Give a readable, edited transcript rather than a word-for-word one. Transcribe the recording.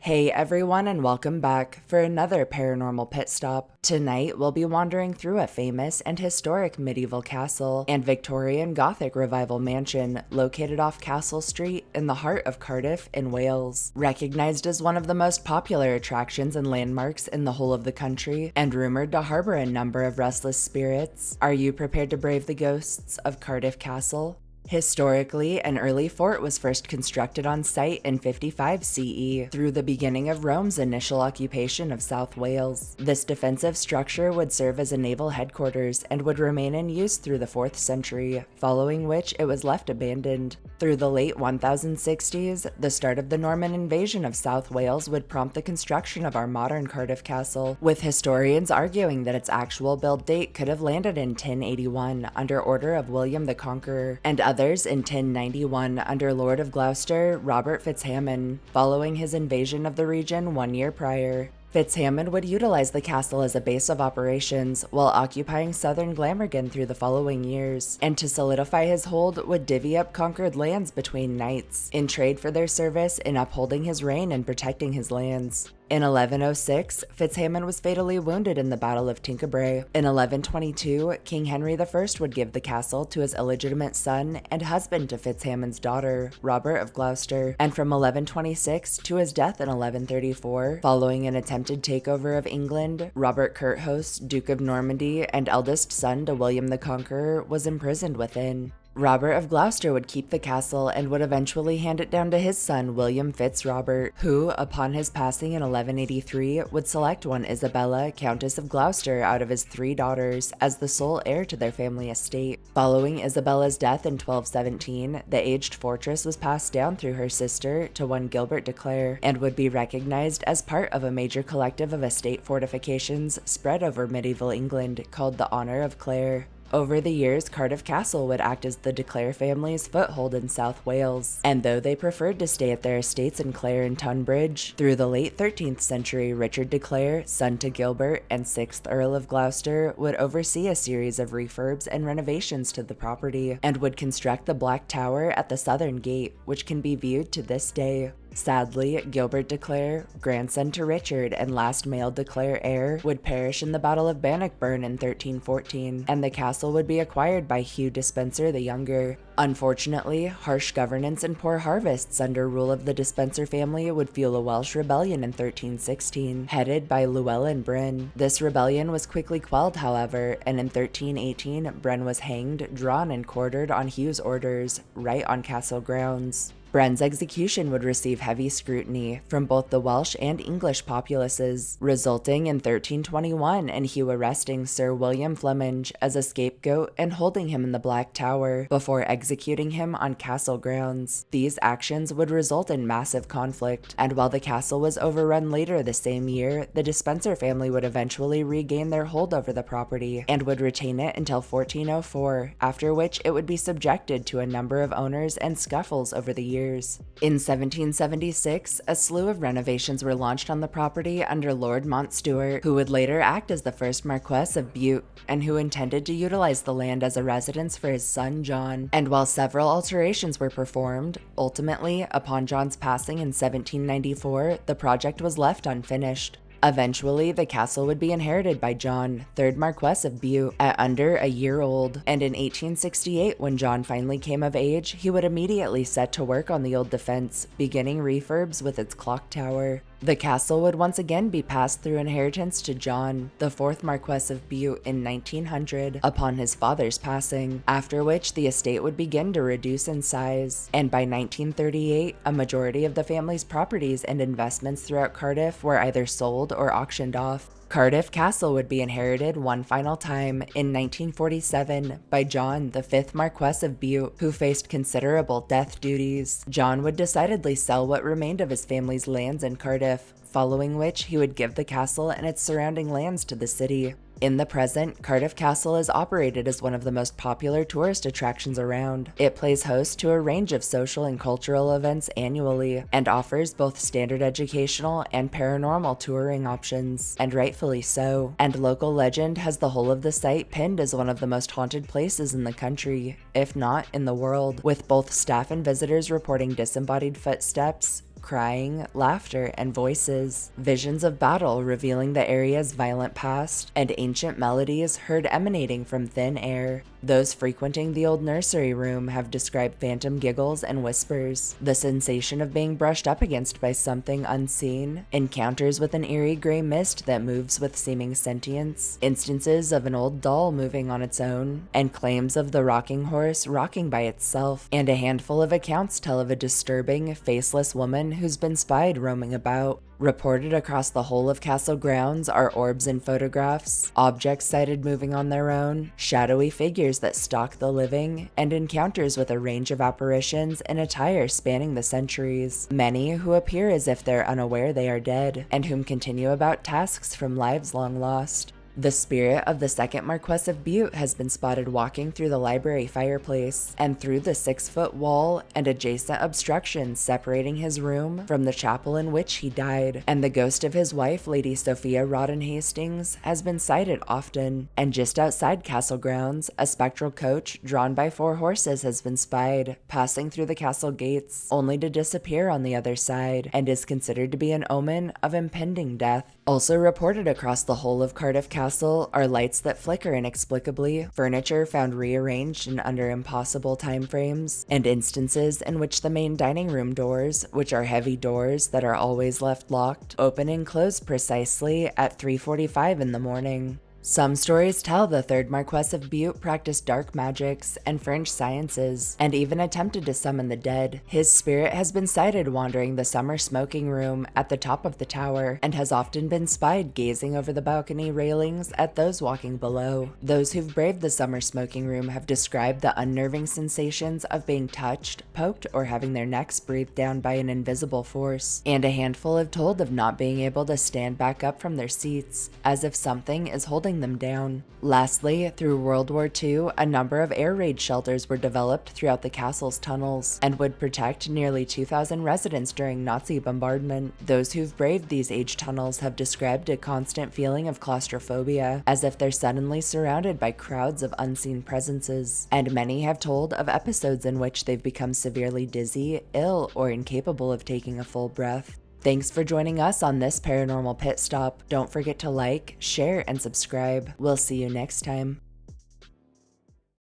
Hey everyone, and welcome back for another paranormal pit stop. Tonight we'll be wandering through a famous and historic medieval castle and Victorian Gothic revival mansion located off Castle Street in the heart of Cardiff in Wales. Recognized as one of the most popular attractions and landmarks in the whole of the country and rumored to harbor a number of restless spirits, are you prepared to brave the ghosts of Cardiff Castle? Historically, an early fort was first constructed on site in 55 CE through the beginning of Rome's initial occupation of South Wales. This defensive structure would serve as a naval headquarters and would remain in use through the 4th century, following which it was left abandoned. Through the late 1060s, the start of the Norman invasion of South Wales would prompt the construction of our modern Cardiff Castle, with historians arguing that its actual build date could have landed in 1081 under order of William the Conqueror, and others in 1091 under Lord of Gloucester Robert Fitzhamon, following his invasion of the region 1 year prior. Fitzhamon would utilize the castle as a base of operations while occupying southern Glamorgan through the following years, and to solidify his hold would divvy up conquered lands between knights, in trade for their service in upholding his reign and protecting his lands. In 1106, Fitzhamon was fatally wounded in the Battle of Tinchebray. In 1122, King Henry I would give the castle to his illegitimate son and husband to Fitzhamon's daughter, Robert of Gloucester, and from 1126 to his death in 1134, following an attempted takeover of England, Robert Curthose, Duke of Normandy and eldest son to William the Conqueror, was imprisoned within. Robert of Gloucester would keep the castle and would eventually hand it down to his son William Fitzrobert, who, upon his passing in 1183, would select one Isabella, Countess of Gloucester, out of his 3 daughters as the sole heir to their family estate. Following Isabella's death in 1217, the aged fortress was passed down through her sister to one Gilbert de Clare, and would be recognized as part of a major collective of estate fortifications spread over medieval England called the Honour of Clare. Over the years, Cardiff Castle would act as the de Clare family's foothold in South Wales, and though they preferred to stay at their estates in Clare and Tunbridge, through the late 13th century, Richard de Clare, son to Gilbert and 6th Earl of Gloucester, would oversee a series of refurbs and renovations to the property, and would construct the Black Tower at the southern gate, which can be viewed to this day. Sadly, Gilbert de Clare, grandson to Richard and last male de Clare heir, would perish in the Battle of Bannockburn in 1314, and the castle would be acquired by Hugh Despenser the Younger. Unfortunately, harsh governance and poor harvests under rule of the Despenser family would fuel a Welsh rebellion in 1316, headed by Llewellyn Bryn. This rebellion was quickly quelled, however, and in 1318, Bryn was hanged, drawn, and quartered on Hugh's orders, right on castle grounds. Bryn's execution would receive heavy scrutiny from both the Welsh and English populaces, resulting in 1321 in Hugh arresting Sir William Flemming as a scapegoat and holding him in the Black Tower before executing him on castle grounds. These actions would result in massive conflict, and while the castle was overrun later the same year, the Despenser family would eventually regain their hold over the property and would retain it until 1404, after which it would be subjected to a number of owners and scuffles over the years. In 1776, a slew of renovations were launched on the property under Lord Mountstuart, who would later act as the first Marquess of Bute, and who intended to utilize the land as a residence for his son John. And while several alterations were performed, ultimately, upon John's passing in 1794, the project was left unfinished. Eventually, the castle would be inherited by John, 3rd Marquess of Bute, at under a year old, and in 1868, when John finally came of age, he would immediately set to work on the old defense, beginning refurbs with its clock tower. The castle would once again be passed through inheritance to John, the 4th Marquess of Bute, in 1900, upon his father's passing, after which the estate would begin to reduce in size, and by 1938, a majority of the family's properties and investments throughout Cardiff were either sold or auctioned off. Cardiff Castle would be inherited one final time in 1947 by John, the 5th Marquess of Bute, who faced considerable death duties. John would decidedly sell what remained of his family's lands in Cardiff, following which he would give the castle and its surrounding lands to the city. In the present, Cardiff Castle is operated as one of the most popular tourist attractions around. It plays host to a range of social and cultural events annually, and offers both standard educational and paranormal touring options, and rightfully so. And local legend has the whole of the site pinned as one of the most haunted places in the country, if not in the world, with both staff and visitors reporting disembodied footsteps, crying, laughter, and voices, visions of battle revealing the area's violent past, and ancient melodies heard emanating from thin air. Those frequenting the old nursery room have described phantom giggles and whispers, the sensation of being brushed up against by something unseen, encounters with an eerie gray mist that moves with seeming sentience, instances of an old doll moving on its own, and claims of the rocking horse rocking by itself, and a handful of accounts tell of a disturbing, faceless woman who's been spied roaming about. Reported across the whole of castle grounds are orbs and photographs, objects sighted moving on their own, shadowy figures that stalk the living, and encounters with a range of apparitions in attire spanning the centuries, many who appear as if they're unaware they are dead, and whom continue about tasks from lives long lost. The spirit of the second Marquess of Bute has been spotted walking through the library fireplace and through the 6-foot wall and adjacent obstructions separating his room from the chapel in which he died, and the ghost of his wife, Lady Sophia Rawdon Hastings, has been sighted often, and just outside castle grounds, a spectral coach drawn by 4 horses has been spied, passing through the castle gates, only to disappear on the other side, and is considered to be an omen of impending death. Also reported across the whole of Cardiff Castle are lights that flicker inexplicably, furniture found rearranged in under impossible time frames, and instances in which the main dining room doors, which are heavy doors that are always left locked, open and close precisely at 3:45 in the morning. Some stories tell the third Marquess of Bute practiced dark magics and fringe sciences, and even attempted to summon the dead. His spirit has been sighted wandering the summer smoking room at the top of the tower, and has often been spied gazing over the balcony railings at those walking below. Those who've braved the summer smoking room have described the unnerving sensations of being touched, poked, or having their necks breathed down by an invisible force, and a handful have told of not being able to stand back up from their seats, as if something is holding them down. Lastly, through World War II, a number of air raid shelters were developed throughout the castle's tunnels and would protect nearly 2,000 residents during Nazi bombardment. Those who've braved these age tunnels have described a constant feeling of claustrophobia, as if they're suddenly surrounded by crowds of unseen presences, and many have told of episodes in which they've become severely dizzy, ill, or incapable of taking a full breath. Thanks for joining us on this paranormal pit stop. Don't forget to like, share, and subscribe. We'll see you next time.